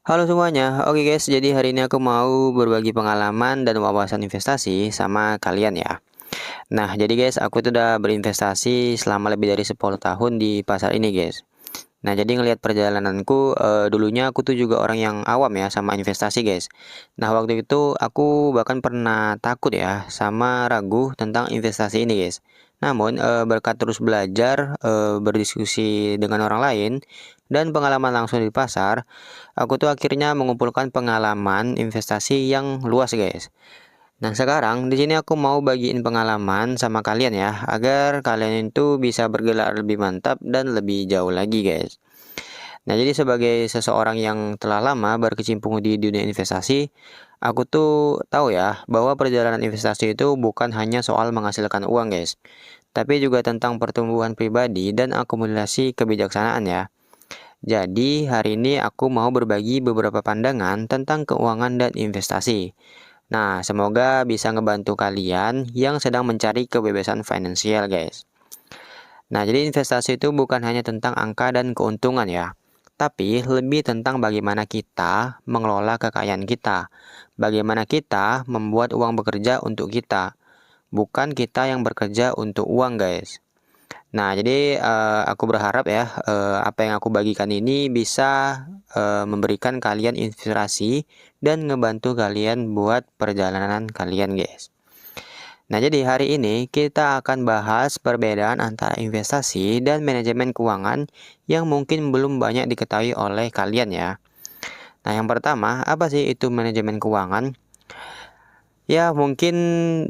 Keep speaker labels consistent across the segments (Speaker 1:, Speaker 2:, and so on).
Speaker 1: Halo semuanya, oke guys, jadi hari ini aku mau berbagi pengalaman dan wawasan investasi sama kalian ya. Nah, jadi guys, aku tuh udah berinvestasi selama lebih dari 10 tahun di pasar ini guys. Nah, jadi ngelihat perjalananku, dulunya aku tuh juga orang yang awam ya sama investasi guys. Nah, waktu itu aku bahkan pernah takut ya sama ragu tentang investasi ini guys. Namun, berkat terus belajar, berdiskusi dengan orang lain, dan pengalaman langsung di pasar, aku tuh akhirnya mengumpulkan pengalaman investasi yang luas guys. Nah, sekarang di sini aku mau bagiin pengalaman sama kalian ya, agar kalian itu bisa bergerak lebih mantap dan lebih jauh lagi guys. Nah, jadi sebagai seseorang yang telah lama berkecimpung di dunia investasi, aku tuh tahu ya bahwa perjalanan investasi itu bukan hanya soal menghasilkan uang guys, tapi juga tentang pertumbuhan pribadi dan akumulasi kebijaksanaan ya. Jadi, hari ini aku mau berbagi beberapa pandangan tentang keuangan dan investasi. Nah, semoga bisa ngebantu kalian yang sedang mencari kebebasan finansial, guys. Nah, jadi investasi itu bukan hanya tentang angka dan keuntungan ya, tapi lebih tentang bagaimana kita mengelola kekayaan kita, bagaimana kita membuat uang bekerja untuk kita, bukan kita yang bekerja untuk uang, guys. Nah, jadi aku berharap ya apa yang aku bagikan ini bisa memberikan kalian inspirasi dan ngebantu kalian buat perjalanan kalian, guys. Nah, jadi hari ini kita akan bahas perbedaan antara investasi dan manajemen keuangan yang mungkin belum banyak diketahui oleh kalian ya. Nah, yang pertama, apa sih itu manajemen keuangan? Ya, mungkin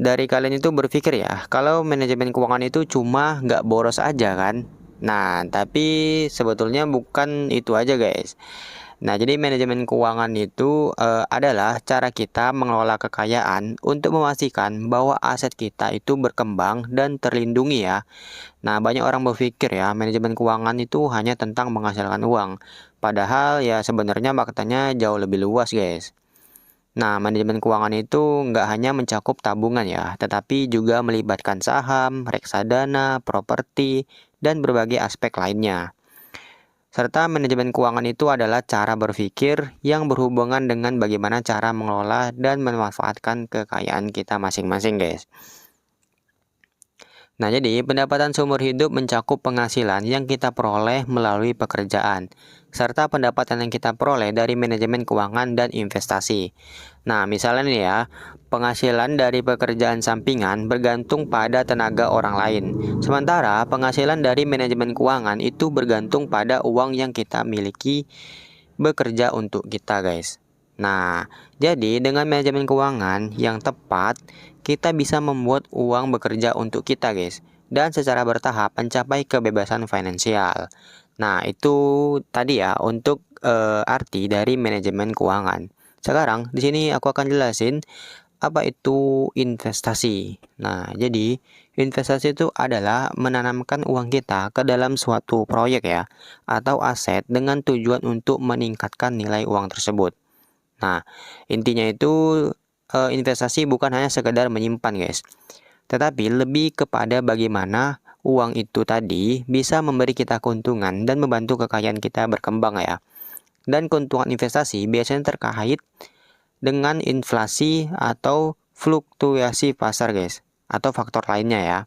Speaker 1: dari kalian itu berpikir ya, kalau manajemen keuangan itu cuma nggak boros aja kan? Nah, tapi sebetulnya bukan itu aja guys. Nah, jadi manajemen keuangan itu adalah cara kita mengelola kekayaan untuk memastikan bahwa aset kita itu berkembang dan terlindungi ya. Nah, banyak orang berpikir ya, manajemen keuangan itu hanya tentang menghasilkan uang. Padahal ya sebenarnya maknanya jauh lebih luas guys. Nah, manajemen keuangan itu nggak hanya mencakup tabungan ya, tetapi juga melibatkan saham, reksadana, properti, dan berbagai aspek lainnya. Serta manajemen keuangan itu adalah cara berpikir yang berhubungan dengan bagaimana cara mengelola dan memanfaatkan kekayaan kita masing-masing, guys. Nah, jadi pendapatan seumur hidup mencakup penghasilan yang kita peroleh melalui pekerjaan, serta pendapatan yang kita peroleh dari manajemen keuangan dan investasi. Nah, misalnya nih ya, penghasilan dari pekerjaan sampingan bergantung pada tenaga orang lain, sementara penghasilan dari manajemen keuangan itu bergantung pada uang yang kita miliki bekerja untuk kita, guys. Nah, jadi dengan manajemen keuangan yang tepat, kita bisa membuat uang bekerja untuk kita, guys, dan secara bertahap mencapai kebebasan finansial. Nah, itu tadi ya untuk arti dari manajemen keuangan. Sekarang di sini aku akan jelasin apa itu investasi. Nah, jadi investasi itu adalah menanamkan uang kita ke dalam suatu proyek ya, atau aset dengan tujuan untuk meningkatkan nilai uang tersebut. Nah, intinya itu investasi bukan hanya sekedar menyimpan, guys, tetapi lebih kepada bagaimana uang itu tadi bisa memberi kita keuntungan dan membantu kekayaan kita berkembang ya. Dan keuntungan investasi biasanya terkait dengan inflasi atau fluktuasi pasar, guys, atau faktor lainnya ya.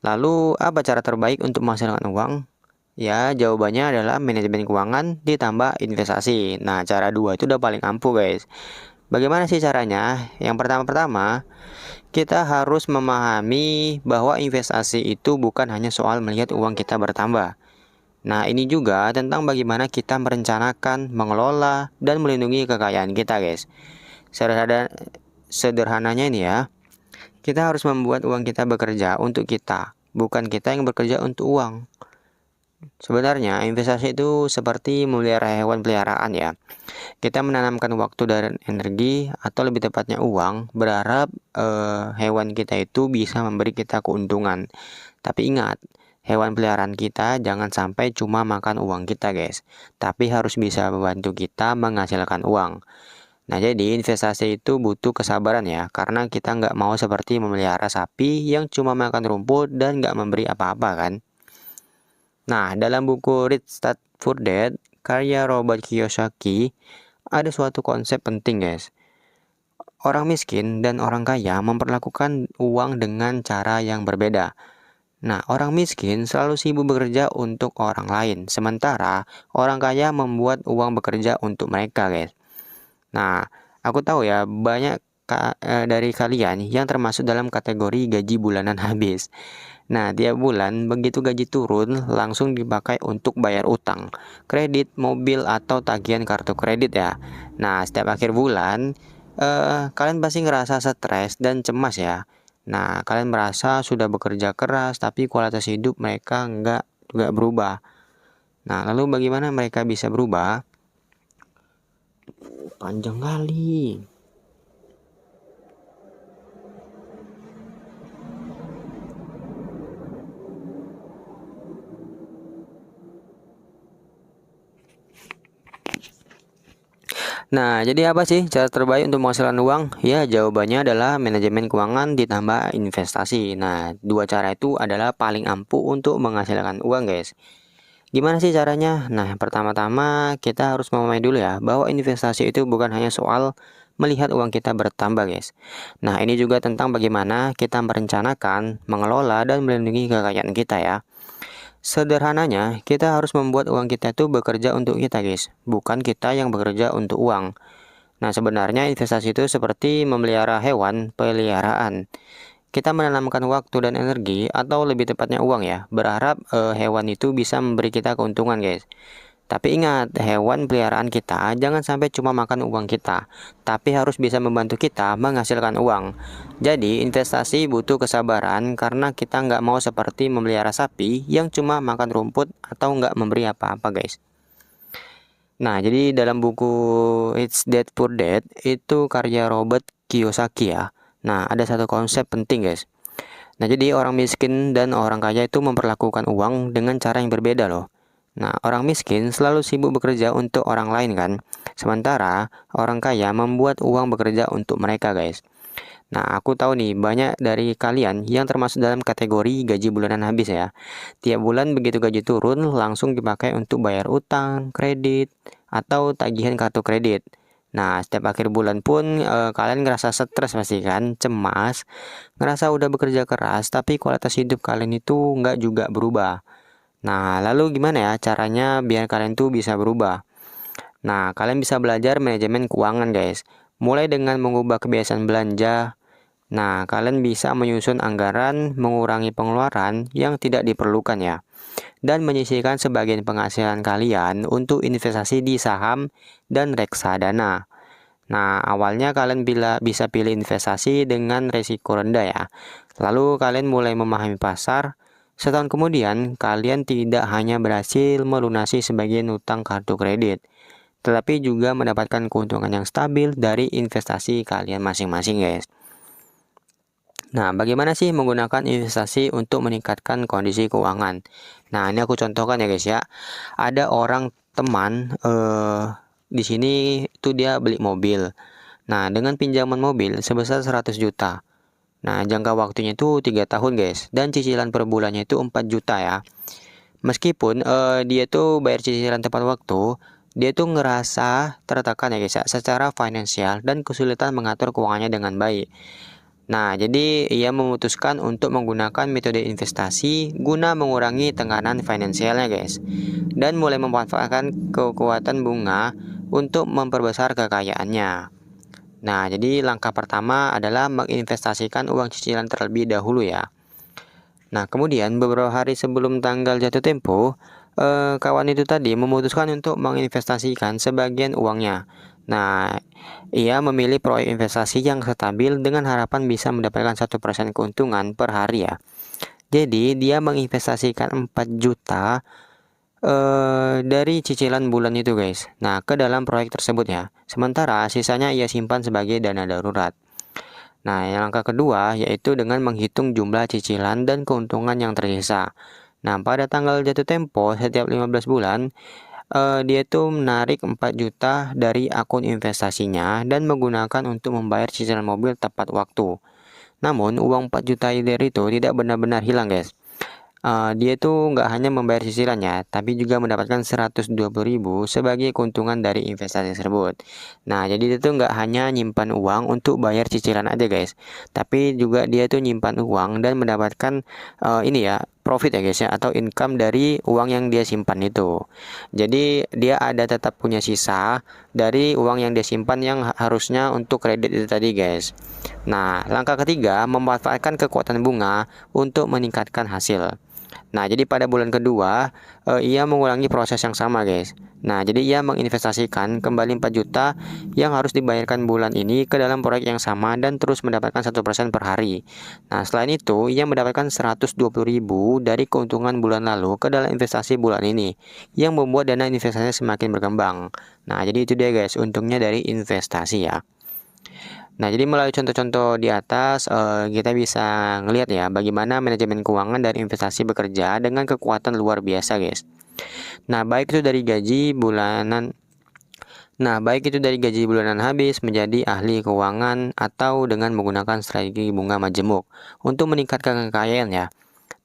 Speaker 1: Lalu, apa cara terbaik untuk menghasilkan uang? Ya, jawabannya adalah manajemen keuangan ditambah investasi. Nah, cara dua itu udah paling ampuh, guys. Bagaimana sih caranya? Yang pertama-tama, kita harus memahami bahwa investasi itu bukan hanya soal melihat uang kita bertambah. Nah, ini juga tentang bagaimana kita merencanakan, mengelola, dan melindungi kekayaan kita, guys. Sederhananya ini ya, kita harus membuat uang kita bekerja untuk kita, bukan kita yang bekerja untuk uang. Sebenarnya investasi itu seperti memelihara hewan peliharaan ya. Kita menanamkan waktu dan energi atau lebih tepatnya uang, berharap hewan kita itu bisa memberi kita keuntungan. Tapi ingat, hewan peliharaan kita jangan sampai cuma makan uang kita, guys. Tapi harus bisa membantu kita menghasilkan uang. Nah, jadi investasi itu butuh kesabaran ya, karena kita nggak mau seperti memelihara sapi yang cuma makan rumput dan nggak memberi apa-apa kan. Nah, dalam buku Rich Dad Poor Dad, karya Robert Kiyosaki, ada suatu konsep penting guys. Orang miskin dan orang kaya memperlakukan uang dengan cara yang berbeda. Nah, orang miskin selalu sibuk bekerja untuk orang lain, sementara orang kaya membuat uang bekerja untuk mereka, guys. Nah, aku tahu ya, banyak dari kalian yang termasuk dalam kategori gaji bulanan habis. Nah, tiap bulan begitu gaji turun, langsung dipakai untuk bayar utang, kredit, mobil, atau tagihan kartu kredit ya. Nah, setiap akhir bulan, kalian pasti ngerasa stres dan cemas ya. Nah, kalian merasa sudah bekerja keras, tapi kualitas hidup mereka nggak berubah. Nah, lalu bagaimana mereka bisa berubah? Panjang kali. Nah, jadi apa sih cara terbaik untuk menghasilkan uang? Ya, jawabannya adalah manajemen keuangan ditambah investasi. Nah, dua cara itu adalah paling ampuh untuk menghasilkan uang, guys. Gimana sih caranya? Nah, pertama-tama kita harus memahami dulu ya, bahwa investasi itu bukan hanya soal melihat uang kita bertambah, guys. Nah, ini juga tentang bagaimana kita merencanakan, mengelola, dan melindungi kekayaan kita ya. Sederhananya, kita harus membuat uang kita itu bekerja untuk kita, guys. Bukan kita yang bekerja untuk uang. Nah, sebenarnya investasi itu seperti memelihara hewan peliharaan. Kita menanamkan waktu dan energi, atau lebih tepatnya uang ya, berharap hewan itu bisa memberi kita keuntungan, guys. Tapi ingat, hewan peliharaan kita jangan sampai cuma makan uang kita, tapi harus bisa membantu kita menghasilkan uang. Jadi, investasi butuh kesabaran karena kita nggak mau seperti memelihara sapi yang cuma makan rumput atau nggak memberi apa-apa, guys. Nah, jadi dalam buku It's Dead Poor Dad itu karya Robert Kiyosaki ya. Nah, ada satu konsep penting, guys. Nah, jadi orang miskin dan orang kaya itu memperlakukan uang dengan cara yang berbeda loh. Nah, orang miskin selalu sibuk bekerja untuk orang lain kan. Sementara orang kaya membuat uang bekerja untuk mereka, guys. Nah, aku tahu nih banyak dari kalian yang termasuk dalam kategori gaji bulanan habis ya. Tiap bulan begitu gaji turun langsung dipakai untuk bayar utang, kredit, atau tagihan kartu kredit. Nah, setiap akhir bulan pun kalian ngerasa stres pasti kan, cemas, ngerasa udah bekerja keras tapi kualitas hidup kalian itu nggak juga berubah. Nah, lalu gimana ya caranya biar kalian tuh bisa berubah? Nah, kalian bisa belajar manajemen keuangan, guys. Mulai dengan mengubah kebiasaan belanja. Nah, kalian bisa menyusun anggaran, mengurangi pengeluaran yang tidak diperlukan ya. Dan menyisihkan sebagian penghasilan kalian untuk investasi di saham dan reksadana. Nah, awalnya kalian bisa pilih investasi dengan risiko rendah ya. Lalu kalian mulai memahami pasar. Setahun kemudian, kalian tidak hanya berhasil melunasi sebagian utang kartu kredit, tetapi juga mendapatkan keuntungan yang stabil dari investasi kalian masing-masing, guys. Nah, bagaimana sih menggunakan investasi untuk meningkatkan kondisi keuangan? Nah, ini aku contohkan ya, guys ya. Ada orang teman di sini itu dia beli mobil. Nah, dengan pinjaman mobil sebesar 100 juta. Nah, jangka waktunya itu 3 tahun, guys. Dan cicilan per bulannya itu 4 juta ya. Meskipun dia tuh bayar cicilan tepat waktu, dia tuh ngerasa tertekan ya, guys ya, secara finansial dan kesulitan mengatur keuangannya dengan baik. Nah, jadi ia memutuskan untuk menggunakan metode investasi guna mengurangi tekanan finansialnya, guys. Dan mulai memanfaatkan kekuatan bunga untuk memperbesar kekayaannya. Nah, jadi langkah pertama adalah menginvestasikan uang cicilan terlebih dahulu ya. Nah, kemudian beberapa hari sebelum tanggal jatuh tempo, kawan itu tadi memutuskan untuk menginvestasikan sebagian uangnya. Nah, ia memilih proyek investasi yang stabil dengan harapan bisa mendapatkan 1% keuntungan per hari ya. Jadi, dia menginvestasikan 4 juta dari cicilan bulan itu, guys. Nah, ke dalam proyek tersebut ya. Sementara sisanya ia simpan sebagai dana darurat. Nah, yang langkah kedua yaitu dengan menghitung jumlah cicilan dan keuntungan yang tersisa. Nah, pada tanggal jatuh tempo setiap 15 bulan, dia tuh menarik 4 juta dari akun investasinya dan menggunakan untuk membayar cicilan mobil tepat waktu. Namun, uang 4 juta dari itu tidak benar-benar hilang, guys. dia tuh nggak hanya membayar cicilannya, tapi juga mendapatkan 120.000 sebagai keuntungan dari investasi tersebut. Nah, jadi dia tuh nggak hanya nyimpan uang untuk bayar cicilan aja guys, tapi juga dia tuh nyimpan uang dan mendapatkan ini ya, profit ya guys ya, atau income dari uang yang dia simpan itu. Jadi dia ada tetap punya sisa dari uang yang dia simpan yang harusnya untuk kredit itu tadi guys. Nah, langkah ketiga, memanfaatkan kekuatan bunga untuk meningkatkan hasil. Nah, jadi pada bulan kedua, ia mengulangi proses yang sama, guys. Nah, jadi ia menginvestasikan kembali 4 juta yang harus dibayarkan bulan ini ke dalam proyek yang sama dan terus mendapatkan 1% per hari. Nah, selain itu, ia mendapatkan 120.000 dari keuntungan bulan lalu ke dalam investasi bulan ini, yang membuat dana investasinya semakin berkembang. Nah, jadi itu dia, guys, untungnya dari investasi ya. Nah, jadi melalui contoh-contoh di atas, kita bisa ngelihat ya bagaimana manajemen keuangan dan investasi bekerja dengan kekuatan luar biasa, guys. Nah, baik itu dari gaji bulanan baik itu dari gaji bulanan habis menjadi ahli keuangan atau dengan menggunakan strategi bunga majemuk untuk meningkatkan kekayaan ya.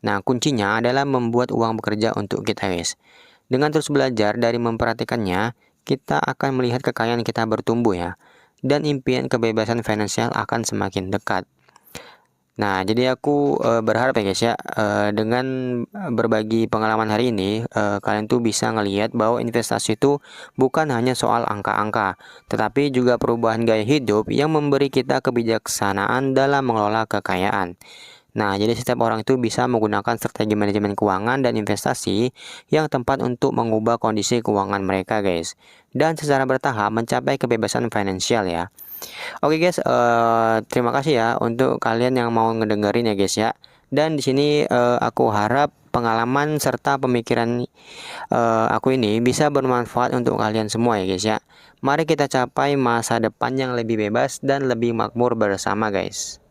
Speaker 1: Nah, kuncinya adalah membuat uang bekerja untuk kita, guys. Dengan terus belajar dari memperhatikannya, kita akan melihat kekayaan kita bertumbuh ya, dan impian kebebasan finansial akan semakin dekat. Nah, jadi aku berharap ya guys ya, dengan berbagi pengalaman hari ini, kalian tuh bisa ngelihat bahwa investasi itu bukan hanya soal angka-angka, tetapi juga perubahan gaya hidup yang memberi kita kebijaksanaan dalam mengelola kekayaan. Nah, jadi setiap orang itu bisa menggunakan strategi manajemen keuangan dan investasi yang tepat untuk mengubah kondisi keuangan mereka, guys. Dan secara bertahap mencapai kebebasan finansial ya. Oke guys, terima kasih ya untuk kalian yang mau ngedengerin ya guys ya. Dan di sini aku harap pengalaman serta pemikiran aku ini bisa bermanfaat untuk kalian semua ya guys ya. Mari kita capai masa depan yang lebih bebas dan lebih makmur bersama guys.